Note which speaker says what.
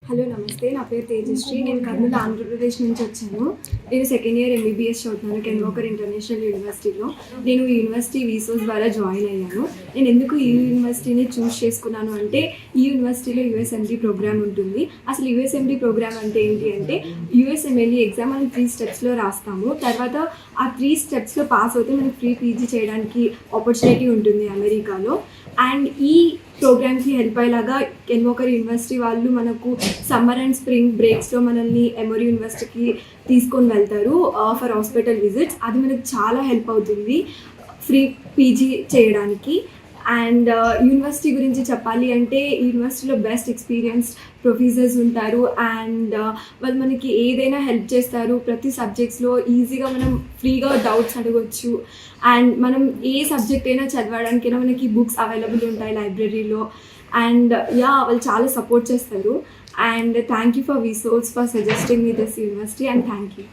Speaker 1: Hello నమస్తే, నా పేరు తేజశ్రీ. నేను కర్నూలు ఆంధ్రప్రదేశ్ నుంచి వచ్చాను. నేను సెకండ్ ఇయర్ ఎంబీబీఎస్ చదువుతున్నాను కెన్ వాకర్ ఇంటర్నేషనల్ యూనివర్సిటీలో. నేను ఈ యూనివర్సిటీ వీసోస్ ద్వారా జాయిన్ అయ్యాను. నేను ఎందుకు ఈ యూనివర్సిటీని చూస్ చేసుకున్నాను అంటే, ఈ యూనివర్సిటీలో యూఎస్ఎండీ ప్రోగ్రామ్ ఉంటుంది. అసలు యూఎస్ఎండీ ప్రోగ్రామ్ అంటే ఏంటి అంటే, యూఎస్ఎంఎల్ఈ ఎగ్జామ్ మనం 3 స్టెప్స్లో రాస్తాము. తర్వాత ఆ 3 స్టెప్స్లో పాస్ అవుతే మనకి ఫ్రీ పీజీ చేయడానికి ఆపర్చునిటీ ఉంటుంది అమెరికాలో. అండ్ ఈ ప్రోగ్రామ్కి హెల్ప్ అయ్యేలాగా కెన్ వాకర్ యూనివర్సిటీ వాళ్ళు మనకు సమ్మర్ అండ్ స్ప్రింగ్ బ్రేక్స్లో మనల్ని ఎమోరీ యూనివర్సిటీకి తీసుకొని వెళ్తారు ఫర్ హాస్పిటల్ విజిట్స్. అది మనకు చాలా హెల్ప్ అవుతుంది ఫ్రీ పీజీ చేయడానికి. అండ్ యూనివర్సిటీ గురించి చెప్పాలి అంటే, యూనివర్సిటీలో బెస్ట్ ఎక్స్పీరియన్స్ ప్రొఫెసర్స్ ఉంటారు. అండ్ వాళ్ళు మనకి ఏదైనా హెల్ప్ చేస్తారు. ప్రతి సబ్జెక్ట్స్లో ఈజీగా మనం ఫ్రీగా డౌట్స్ అడగవచ్చు. అండ్ మనం ఏ సబ్జెక్ట్ అయినా చదవడానికైనా మనకి బుక్స్ అవైలబుల్ ఉంటాయి లైబ్రరీలో. అండ్ వాళ్ళు చాలా సపోర్ట్ చేస్తారు. అండ్ థ్యాంక్ యూ ఫర్ వీసోస్ for suggesting me this university. And thank you.